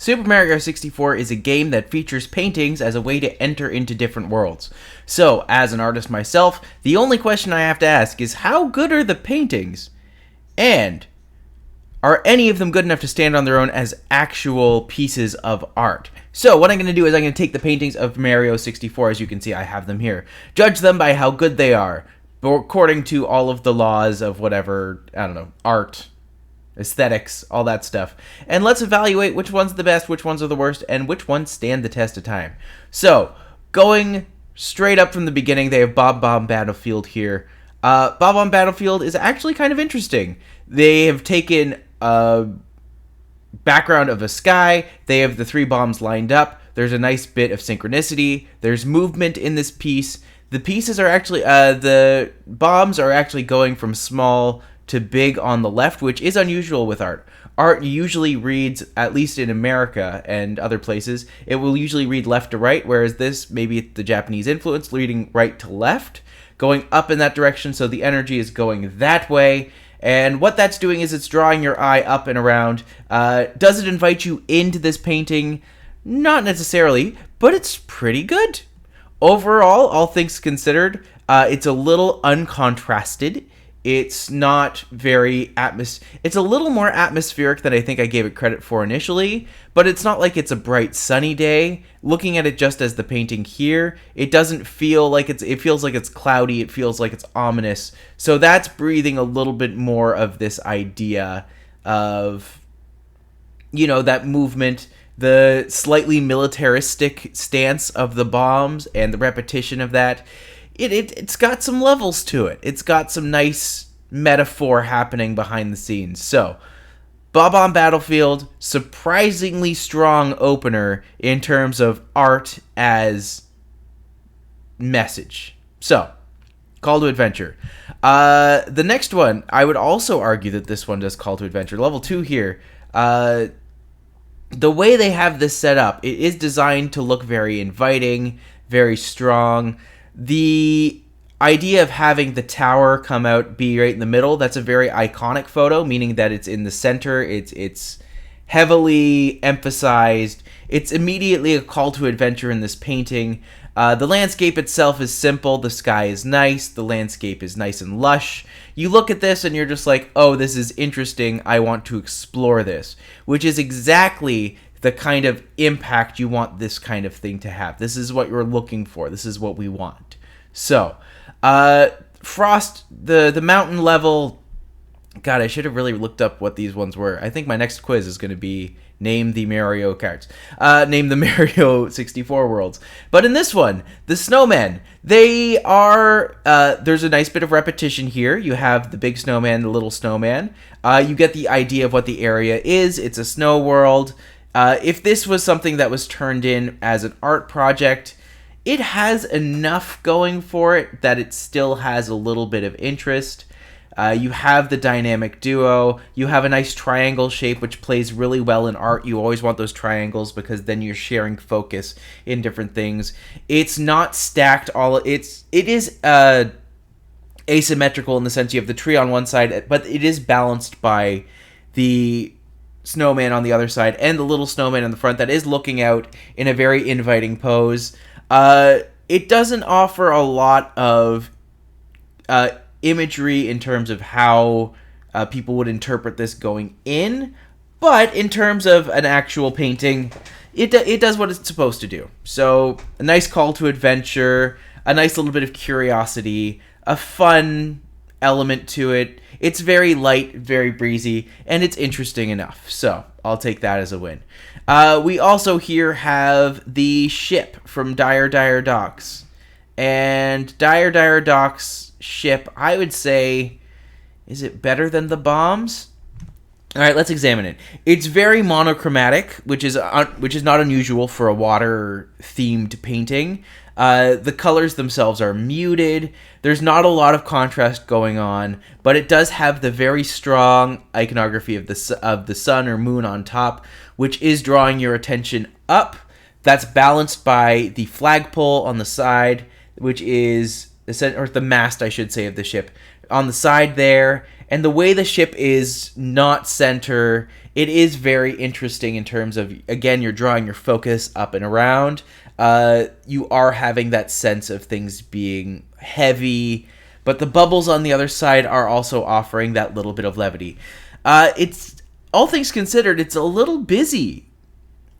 Super Mario 64 is a game that features paintings as a way to enter into different worlds. So, as an artist myself, the only question I have to ask is how good are the paintings? And are any of them good enough to stand on their own as actual pieces of art? So what I'm going to do is I'm going to take the paintings of Mario 64, as you can see I have them here, judge them by how good they are, according to all of the laws of whatever, I don't know, art, aesthetics, all that stuff. And let's evaluate which one's the best, which ones are the worst, and which ones stand the test of time. So, going straight up from the beginning, they have Bob Bomb Battlefield here. Bob Bomb Battlefield is actually kind of interesting. They have taken a background of a sky, they have the three bombs lined up, there's a nice bit of synchronicity, there's movement in this piece. The pieces are actually, the bombs are actually going from small to big on the left, which is unusual with art. Art usually reads, at least in America and other places, it will usually read left to right, whereas this, maybe it's the Japanese influence, reading right to left, going up in that direction, so the energy is going that way. And what that's doing is it's drawing your eye up and around. Does it invite you into this painting? Not necessarily, but it's pretty good. Overall, all things considered, it's a little uncontrasted. It's not very it's a little more atmospheric than I think I gave it credit for initially, but it's not like it's a bright sunny day. Looking at it just as the painting here, it doesn't feel like it feels like it's cloudy, it feels like it's ominous. So that's breathing a little bit more of this idea of, you know, that movement, the slightly militaristic stance of the bombs and the repetition of that. It's got some levels to it. It's got some nice metaphor happening behind the scenes. So, Bob on Battlefield, surprisingly strong opener in terms of art as message. So, Call to Adventure. The next one, I would also argue that this one does Call to Adventure. Level 2 here. The way they have this set up, it is designed to look very inviting, very strong. The idea of having the tower come out, be right in the middle, that's a very iconic photo, meaning that it's in the center, it's heavily emphasized, it's immediately a call to adventure in this painting. The landscape itself is simple, the sky is nice, the landscape is nice and lush. You look at this and you're just like, oh, this is interesting, I want to explore this, which is exactly the kind of impact you want this kind of thing to have. This is what you're looking for. This is what we want. So, Frost, the mountain level, God, I should have really looked up what these ones were. I think my next quiz is going to be name the Mario Karts. Name the Mario 64 worlds. But in this one, the snowmen, they are, there's a nice bit of repetition here. You have the big snowman, the little snowman. You get the idea of what the area is. It's a snow world. If this was something that was turned in as an art project, it has enough going for it that it still has a little bit of interest. You have the dynamic duo. You have a nice triangle shape, which plays really well in art. You always want those triangles because then you're sharing focus in different things. It's not stacked it is asymmetrical in the sense you have the tree on one side, but it is balanced by the snowman on the other side and the little snowman in the front that is looking out in a very inviting pose. It doesn't offer a lot of imagery in terms of how people would interpret this going in, but in terms of an actual painting, it does what it's supposed to do. So, a nice call to adventure, a nice little bit of curiosity, a fun element to it. It's very light, very breezy, and it's interesting enough. So, I'll take that as a win. We also here have the ship from Dire Dire Docks. And Dire Dire Docks ship, I would say, is it better than the bombs? All right, let's examine it. It's very monochromatic, which is not unusual for a water-themed painting. The colors themselves are muted. There's not a lot of contrast going on, but it does have the very strong iconography of the sun or moon on top, which is drawing your attention up. That's balanced by the flagpole on the side, which is the mast, I should say, of the ship on the side there, And the way the ship is not center, it is very interesting in terms of, again, you're drawing your focus up and around. You are having that sense of things being heavy, but the bubbles on the other side are also offering that little bit of levity. It's, all things considered, it's a little busy.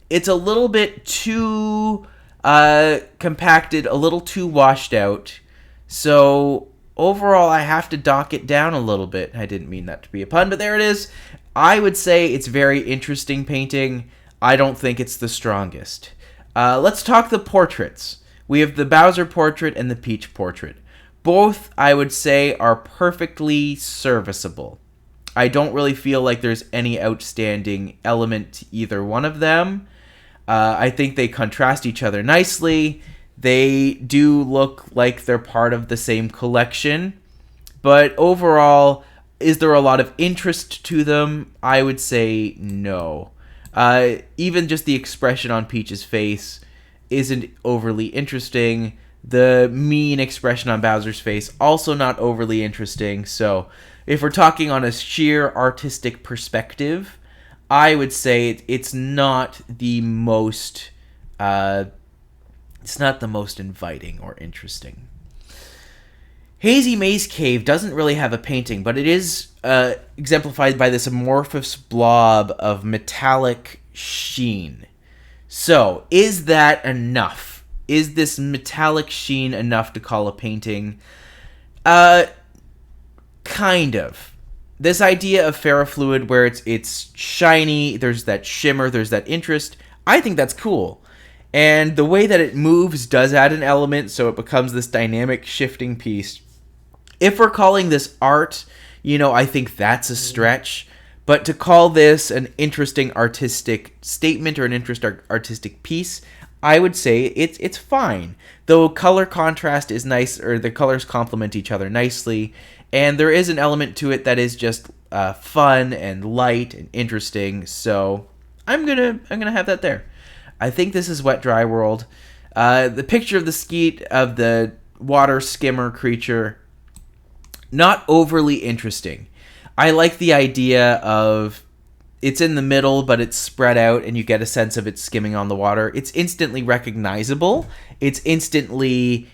It's a little bit too compacted, a little too washed out. So overall, I have to dock it down a little bit. I didn't mean that to be a pun, but there it is. I would say it's very interesting painting. I don't think it's the strongest. Let's talk the portraits. We have the Bowser portrait and the Peach portrait. Both, I would say, are perfectly serviceable. I don't really feel like there's any outstanding element to either one of them. I think they contrast each other nicely. They do look like they're part of the same collection. But overall, is there a lot of interest to them? I would say no. Even just the expression on Peach's face isn't overly interesting. The mean expression on Bowser's face, also not overly interesting. So if we're talking on a sheer artistic perspective, I would say it's not the most inviting or interesting. Hazy Maze Cave doesn't really have a painting, but it is exemplified by this amorphous blob of metallic sheen. So, is that enough? Is this metallic sheen enough to call a painting? Kind of. This idea of ferrofluid where it's shiny, there's that shimmer, there's that interest, I think that's cool. And the way that it moves does add an element, so it becomes this dynamic shifting piece. If we're calling this art, I think that's a stretch. But to call this an interesting artistic statement or an interesting artistic piece, I would say it's fine. Though color contrast is nice, or the colors complement each other nicely, and there is an element to it that is just fun and light and interesting. So I'm gonna have that there. I think this is Wet Dry World. The picture of the skeet of the water skimmer creature, not overly interesting. I like the idea of it's in the middle, but it's spread out, and you get a sense of it skimming on the water. It's instantly recognizable. It's instantly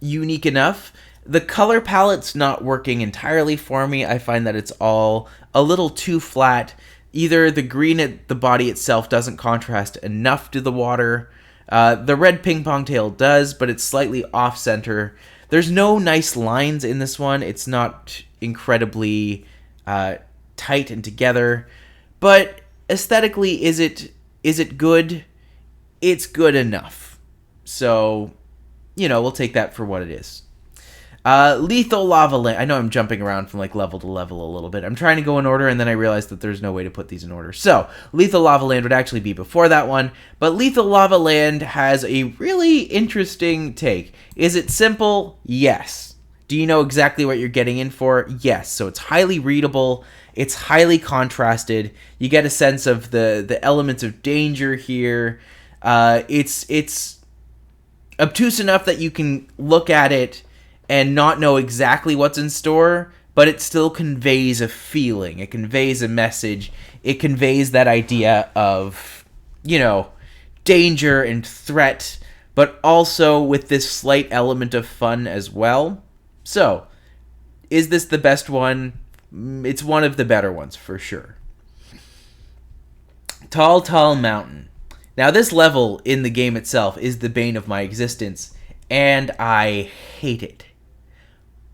unique enough. The color palette's not working entirely for me. I find that it's all a little too flat. Either the green at the body itself doesn't contrast enough to the water. The red ping pong tail does, but it's slightly off-center. There's no nice lines in this one. It's not incredibly tight and together. But aesthetically, is it good? It's good enough. So, we'll take that for what it is. Lethal Lava Land. I know I'm jumping around from level to level a little bit. I'm trying to go in order, and then I realized that there's no way to put these in order. So, Lethal Lava Land would actually be before that one. But Lethal Lava Land has a really interesting take. Is it simple? Yes. Do you know exactly what you're getting in for? Yes. So it's highly readable. It's highly contrasted. You get a sense of the elements of danger here. It's obtuse enough that you can look at it and not know exactly what's in store, but it still conveys a feeling. It conveys a message. It conveys that idea of, danger and threat, but also with this slight element of fun as well. So, is this the best one? It's one of the better ones, for sure. Tall, Tall Mountain. Now, this level in the game itself is the bane of my existence, and I hate it.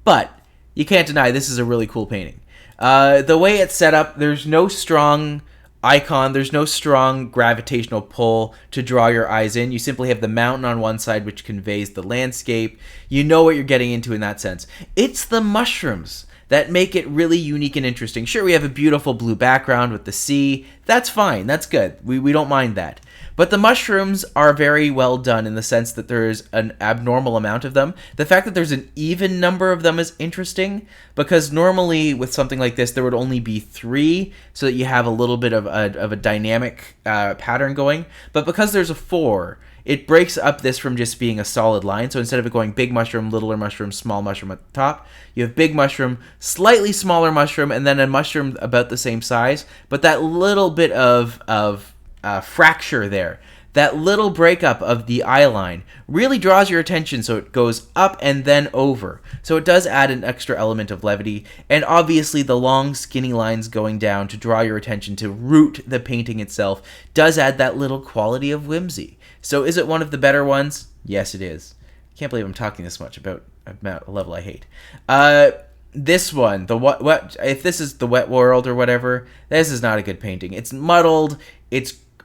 But you can't deny this is a really cool painting. The way it's set up, there's no strong icon, there's no strong gravitational pull to draw your eyes in. You simply have the mountain on one side, which conveys the landscape. You know what you're getting into in that sense. It's the mushrooms that make it really unique and interesting. Sure, we have a beautiful blue background with the sea. That's fine. That's good. We don't mind that. But the mushrooms are very well done in the sense that there's an abnormal amount of them. The fact that there's an even number of them is interesting, because normally with something like this, there would only be 3, so that you have a little bit of a dynamic pattern going. But because there's a 4, it breaks up this from just being a solid line. So instead of it going big mushroom, littler mushroom, small mushroom at the top, you have big mushroom, slightly smaller mushroom, and then a mushroom about the same size. But that little bit of fracture there, that little breakup of the eye line really draws your attention, so it goes up and then over. So it does add an extra element of levity, and obviously the long skinny lines going down to draw your attention to root the painting itself does add that little quality of whimsy. So is it one of the better ones? Yes, it is. Can't believe I'm talking this much about a level I hate. This one, the what? If this is the Wet World or whatever, this is not a good painting. It's muddled.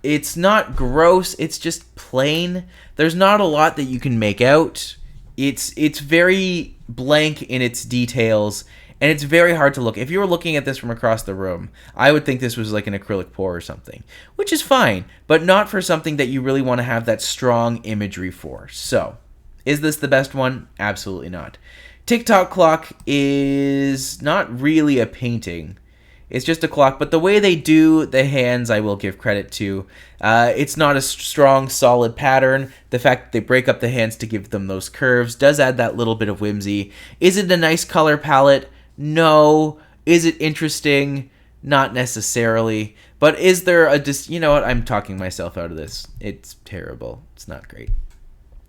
It's not gross. It's just plain. There's not a lot that you can make out. It's very blank in its details, and it's very hard to look. If you were looking at this from across the room, I would think this was like an acrylic pour or something, which is fine, but not for something that you really want to have that strong imagery for. So, is this the best one? Absolutely not. TikTok clock is not really a painting. It's just a clock, but the way they do the hands, I will give credit to. It's not a strong, solid pattern. The fact that they break up the hands to give them those curves does add that little bit of whimsy. Is it a nice color palette? No. Is it interesting? Not necessarily. But is there you know what? I'm talking myself out of this. It's terrible. It's not great.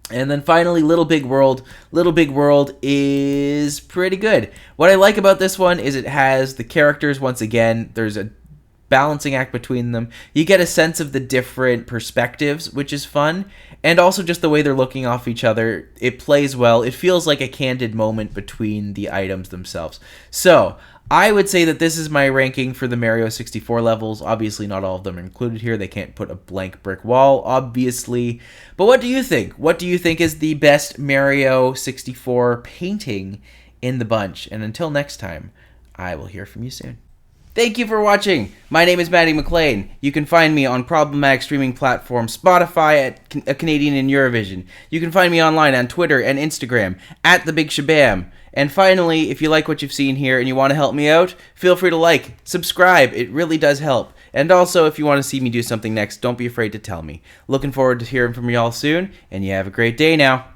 And then finally, Little Big World. Little Big World is pretty good. What I like about this one is it has the characters, once again, there's a balancing act between them. You get a sense of the different perspectives, which is fun. And also just the way they're looking off each other. It plays well. It feels like a candid moment between the items themselves. So, I would say that this is my ranking for the Mario 64 levels. Obviously, not all of them are included here. They can't put a blank brick wall, obviously. But what do you think? What do you think is the best Mario 64 painting in the bunch? And until next time, I will hear from you soon. Thank you for watching. My name is Matti McLean. You can find me on problematic streaming platform Spotify at A Canadian in Eurovision. You can find me online on Twitter and Instagram at The Big Shabam. And finally, if you like what you've seen here and you want to help me out, feel free to like, subscribe. It really does help. And also, if you want to see me do something next, don't be afraid to tell me. Looking forward to hearing from you all soon, and you have a great day now.